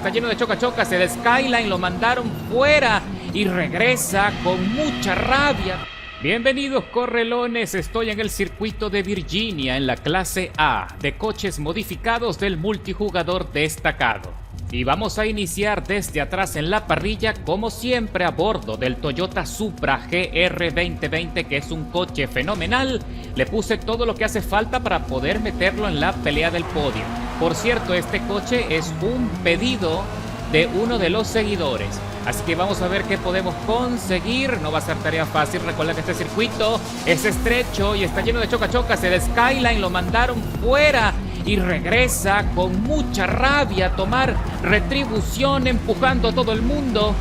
Está lleno de choca-chocas, el Skyline lo mandaron fuera y regresa con mucha rabia. Bienvenidos correlones, estoy en el circuito de Virginia en la clase A de coches modificados del multijugador destacado. Y vamos a iniciar desde atrás en la parrilla como siempre a bordo del Toyota Supra GR 2020, que es un coche fenomenal. Le puse todo lo que hace falta para poder meterlo en la pelea del podio. Por cierto, este coche es un pedido de uno de los seguidores. Así que vamos a ver qué podemos conseguir. No va a ser tarea fácil. Recuerden que este circuito es estrecho y está lleno de choca-chocas. El Skyline lo mandaron fuera y regresa con mucha rabia a tomar retribución, empujando a todo el mundo.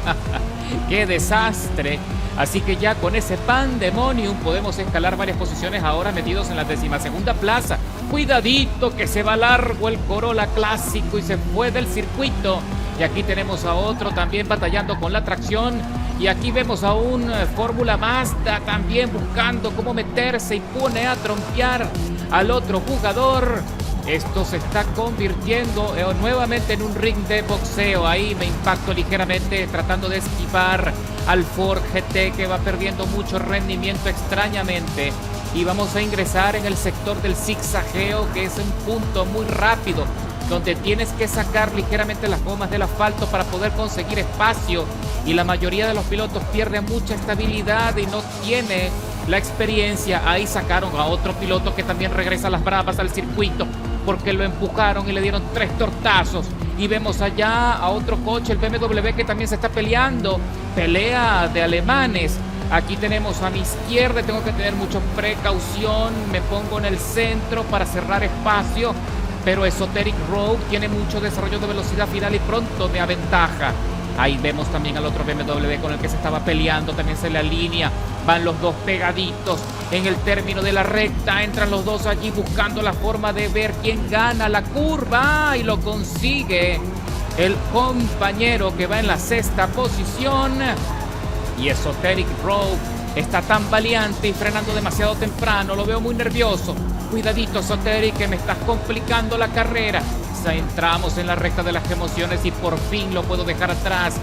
¡Qué desastre! Así que ya con ese pandemonium podemos escalar varias posiciones ahora metidos en la 12ª plaza. Cuidadito que se va largo el Corolla clásico y se fue del circuito. Y aquí tenemos a otro también batallando con la tracción. Y aquí vemos a un Fórmula Mazda también buscando cómo meterse y pone a trompear al otro jugador. Esto se está convirtiendo nuevamente en un ring de boxeo. Ahí me impacto ligeramente tratando de esquivar al Ford GT, que va perdiendo mucho rendimiento extrañamente. Y vamos a ingresar en el sector del zigzagueo, que es un punto muy rápido, donde tienes que sacar ligeramente las gomas del asfalto para poder conseguir espacio. Y la mayoría de los pilotos pierden mucha estabilidad y no tiene la experiencia. Ahí sacaron a otro piloto que también regresa a las bravas al circuito, porque lo empujaron y le dieron 3 tortazos. Y vemos allá a otro coche, el BMW, que también se está peleando. Pelea de alemanes. Aquí tenemos a mi izquierda, tengo que tener mucha precaución. Me pongo en el centro para cerrar espacio. Pero Esoteric Road tiene mucho desarrollo de velocidad final y pronto me aventaja. Ahí vemos también al otro BMW con el que se estaba peleando. También se le alinea. Van los dos pegaditos en el término de la recta. Entran los dos allí buscando la forma de ver quién gana la curva. Y lo consigue el compañero que va en la 6ª posición. Y Esoteric Road está tan valiente y frenando demasiado temprano. Lo veo muy nervioso. Cuidadito, Esoteric, que me estás complicando la carrera. Entramos en la recta de las emociones y por fin lo puedo dejar atrás.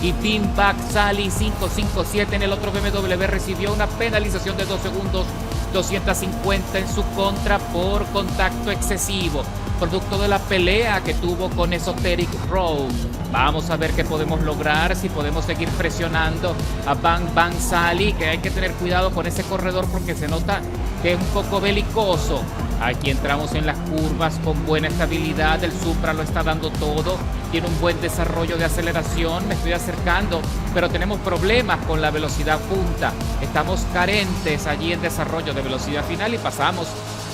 Y Tim Back Sally 557 en el otro BMW recibió una penalización de 2 segundos 250 en su contra por contacto excesivo, producto de la pelea que tuvo con Esoteric Road. Vamos a ver qué podemos lograr, si podemos seguir presionando a Bang Sally, que hay que tener cuidado con ese corredor porque se nota que es un poco belicoso. Aquí entramos en las curvas con buena estabilidad. El Supra lo está dando todo. Tiene un buen desarrollo de aceleración. Me estoy acercando, pero tenemos problemas con la velocidad punta. Estamos carentes allí en desarrollo de velocidad final y pasamos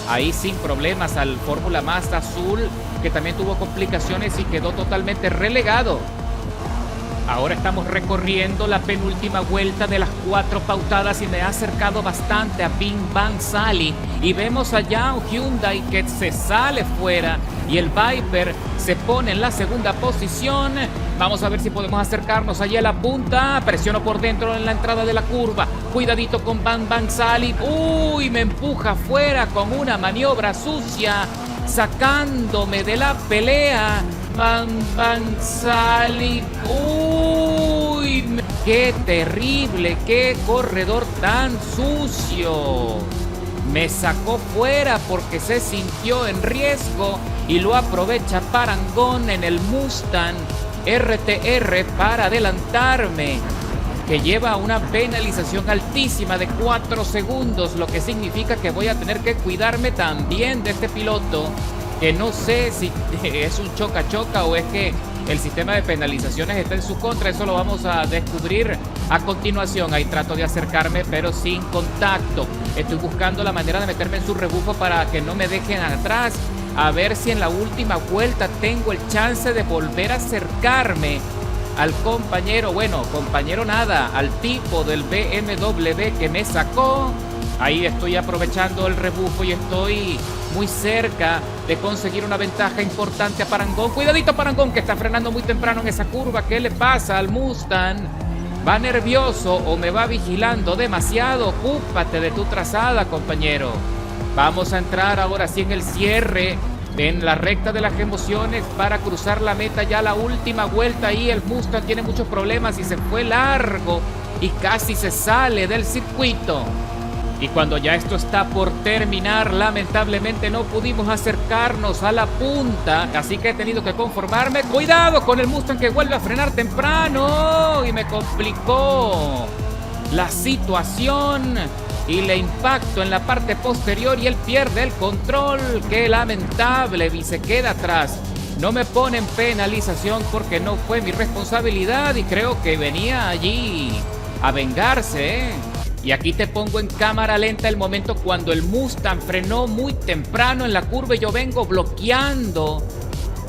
ahí sin problemas al Fórmula Mazda azul, que también tuvo complicaciones y quedó totalmente relegado. Ahora estamos recorriendo la penúltima vuelta de las 4 pautadas y me ha acercado bastante a Bing Bang Sally. Y vemos allá un Hyundai que se sale fuera y el Viper se pone en la 2ª posición. Vamos a ver si podemos acercarnos allí a la punta. Presiono por dentro en la entrada de la curva. Cuidadito con Bang Sally. ¡Uy! Me empuja fuera con una maniobra sucia, sacándome de la pelea. Bang Sally. ¡Uy! ¡Qué terrible! ¡Qué corredor tan sucio! Me sacó fuera porque se sintió en riesgo y lo aprovecha Parangón en el Mustang RTR para adelantarme, que lleva una penalización altísima de 4 segundos, lo que significa que voy a tener que cuidarme también de este piloto, que no sé si es un choca-choca o es que el sistema de penalizaciones está en su contra. Eso lo vamos a descubrir a continuación. Ahí trato de acercarme, pero sin contacto. Estoy buscando la manera de meterme en su rebufo para que no me dejen atrás. A ver si en la última vuelta tengo el chance de volver a acercarme al compañero. Bueno, compañero nada, al tipo del BMW que me sacó. Ahí estoy aprovechando el rebufo y estoy muy cerca de conseguir una ventaja importante a Parangón. Cuidadito Parangón, que está frenando muy temprano en esa curva. ¿Qué le pasa al Mustang? ¿Va nervioso o me va vigilando demasiado? Ocúpate de tu trazada, compañero. Vamos a entrar ahora sí en el cierre en la recta de las emociones para cruzar la meta, ya la última vuelta. Ahí el Mustang tiene muchos problemas y se fue largo y casi se sale del circuito. Y cuando ya esto está por terminar, lamentablemente no pudimos acercarnos a la punta, así que he tenido que conformarme. ¡Cuidado con el Mustang que vuelve a frenar temprano! Y me complicó la situación y le impacto en la parte posterior y él pierde el control. ¡Qué lamentable! Y se queda atrás. No me ponen penalización porque no fue mi responsabilidad y creo que venía allí a vengarse, ¿eh? Y aquí te pongo en cámara lenta el momento cuando el Mustang frenó muy temprano en la curva y yo vengo bloqueando,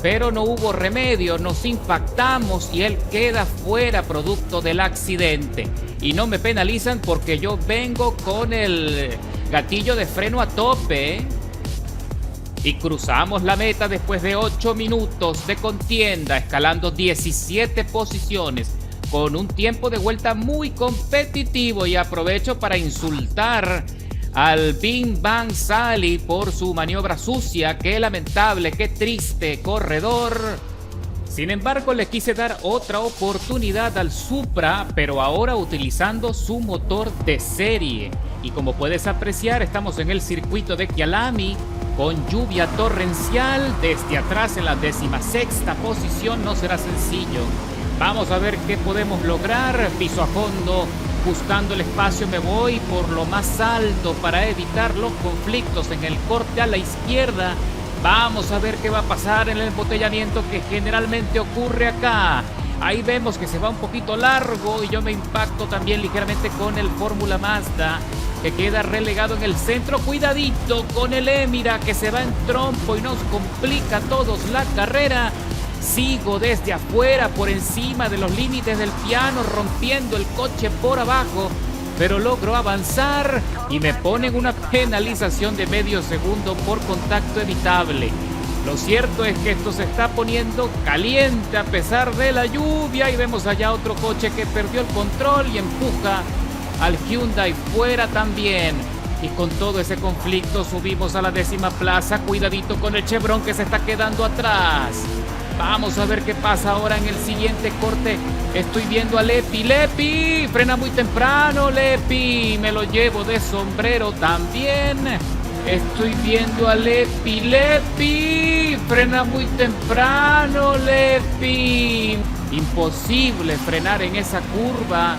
pero no hubo remedio, nos impactamos y él queda fuera producto del accidente. Y no me penalizan porque yo vengo con el gatillo de freno a tope, ¿eh? Y cruzamos la meta después de 8 minutos de contienda, escalando 17 posiciones, con un tiempo de vuelta muy competitivo. Y aprovecho para insultar al Bing Bang Sally por su maniobra sucia. Qué lamentable, qué triste corredor. Sin embargo, le quise dar otra oportunidad al Supra, pero ahora utilizando su motor de serie. Y como puedes apreciar, estamos en el circuito de Kyalami con lluvia torrencial. Desde atrás en la 16ª posición no será sencillo. Vamos a ver qué podemos lograr. Piso a fondo, buscando el espacio, me voy por lo más alto para evitar los conflictos en el corte a la izquierda. Vamos a ver qué va a pasar en el embotellamiento que generalmente ocurre acá. Ahí vemos que se va un poquito largo y yo me impacto también ligeramente con el Fórmula Mazda, que queda relegado en el centro. Cuidadito con el Emira que se va en trompo y nos complica a todos la carrera. Sigo desde afuera por encima de los límites del piano, rompiendo el coche por abajo, pero logro avanzar y me ponen una penalización de medio segundo por contacto evitable. Lo cierto es que esto se está poniendo caliente a pesar de la lluvia y vemos allá otro coche que perdió el control y empuja al Hyundai fuera también. Y con todo ese conflicto subimos a la 10ª plaza. Cuidadito con el Chevron que se está quedando atrás. Vamos a ver qué pasa ahora en el siguiente corte. Estoy viendo a Lepi. ¡Lepi! Frena muy temprano, Lepi. Me lo llevo de sombrero también. Estoy viendo a Lepi. ¡Lepi! Frena muy temprano, Lepi. Imposible frenar en esa curva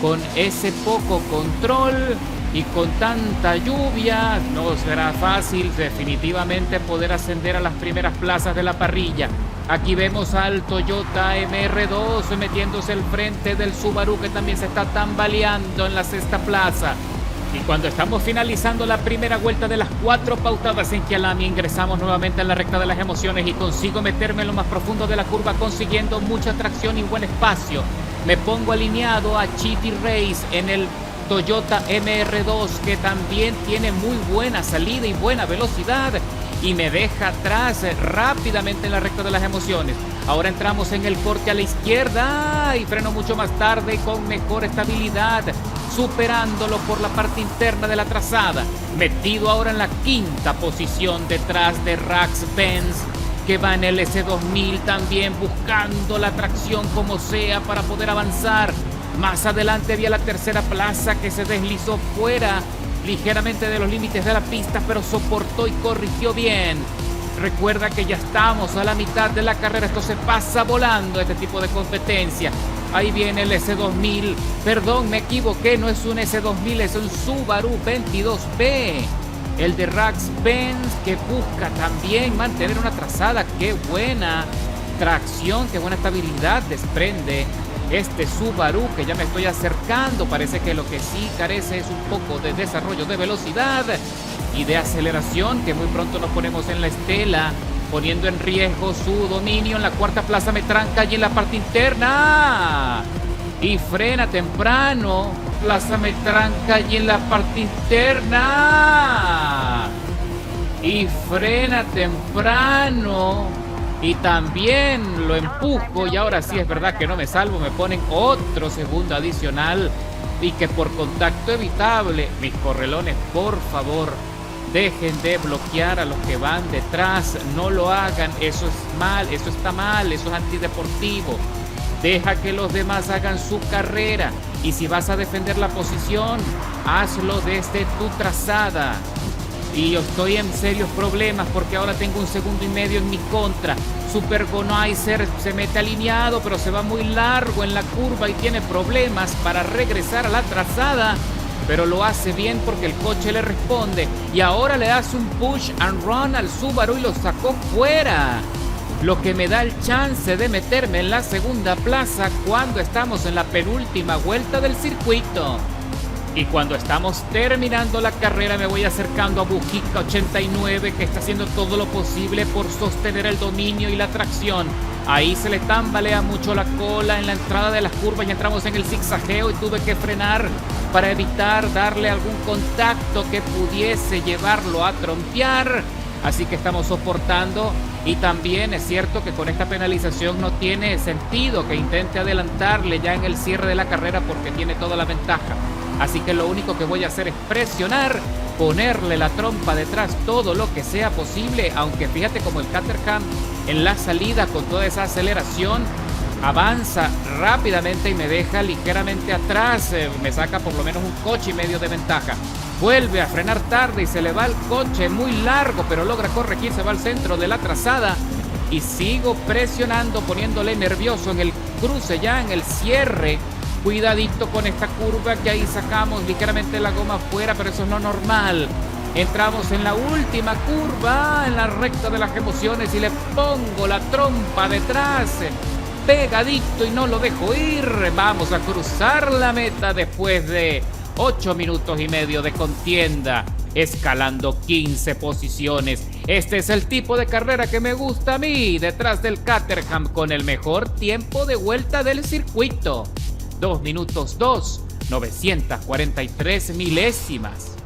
con ese poco control. Y con tanta lluvia no será fácil definitivamente poder ascender a las primeras plazas de la parrilla. Aquí vemos al Toyota MR2 metiéndose al frente del Subaru que también se está tambaleando en la 6ª plaza. Y cuando estamos finalizando la primera vuelta de las 4 pautadas en Kyalami, ingresamos nuevamente en la recta de las emociones y consigo meterme en lo más profundo de la curva consiguiendo mucha tracción y buen espacio. Me pongo alineado a Chitty Race en el Toyota MR2 que también tiene muy buena salida y buena velocidad y me deja atrás rápidamente en la recta de las emociones. Ahora entramos en el corte a la izquierda y freno mucho más tarde y con mejor estabilidad, superándolo por la parte interna de la trazada. Metido ahora en la 5ª posición detrás de Rax Benz, que va en el S2000 también buscando la tracción como sea para poder avanzar. Más adelante había la 3ª plaza que se deslizó fuera ligeramente de los límites de la pista, pero soportó y corrigió bien. Recuerda que ya estamos a la mitad de la carrera, esto se pasa volando, este tipo de competencia. Ahí viene el S2000, perdón, me equivoqué, no es un S2000, es un Subaru 22B. El de Rax Benz que busca también mantener una trazada. Qué buena tracción, qué buena estabilidad desprende este Subaru que ya me estoy acercando. Parece que lo que sí carece es un poco de desarrollo de velocidad y de aceleración, que muy pronto nos ponemos en la estela, poniendo en riesgo su dominio. En la 4ª plaza me tranca allí en la parte interna y frena temprano. Plaza me tranca allí en la parte interna y frena temprano. Y también lo empujo y ahora sí es verdad que no me salvo, me ponen otro segundo adicional y que por contacto evitable. Mis correlones, por favor, Dejen de bloquear a los que van detrás, no lo hagan, eso es mal, eso está mal, eso es antideportivo. Deja que los demás hagan su carrera y si vas a defender la posición, hazlo desde tu trazada. Y yo estoy en serios problemas porque ahora tengo 1,5 segundos en mi contra. Super Gonaiser se mete alineado, pero se va muy largo en la curva y tiene problemas para regresar a la trazada. Pero lo hace bien porque el coche le responde. Y ahora le hace un push and run al Subaru y lo sacó fuera. Lo que me da el chance de meterme en la segunda plaza cuando estamos en la penúltima vuelta del circuito. Y cuando estamos terminando la carrera me voy acercando a Bujica 89 que está haciendo todo lo posible por sostener el dominio y la tracción. Ahí se le tambalea mucho la cola en la entrada de las curvas y entramos en el zigzagueo y tuve que frenar para evitar darle algún contacto que pudiese llevarlo a trompear. Así que estamos soportando y también es cierto que con esta penalización no tiene sentido que intente adelantarle ya en el cierre de la carrera porque tiene toda la ventaja. Así que lo único que voy a hacer es presionar, ponerle la trompa detrás todo lo que sea posible, aunque fíjate como el Caterham en la salida con toda esa aceleración avanza rápidamente y me deja ligeramente atrás, me saca por lo menos 1,5 coches de ventaja. Vuelve a frenar tarde y se le va el coche muy largo, pero logra corregir, se va al centro de la trazada y sigo presionando, poniéndole nervioso en el cruce, ya en el cierre. Cuidadito con esta curva que ahí sacamos ligeramente la goma afuera, pero eso es lo normal. Entramos en la última curva, en la recta de las emociones y le pongo la trompa detrás, pegadito y no lo dejo ir. Vamos a cruzar la meta después de 8,5 minutos de contienda, escalando 15 posiciones. Este es el tipo de carrera que me gusta a mí, detrás del Caterham con el mejor tiempo de vuelta del circuito. 2 minutos 2, 943 milésimas.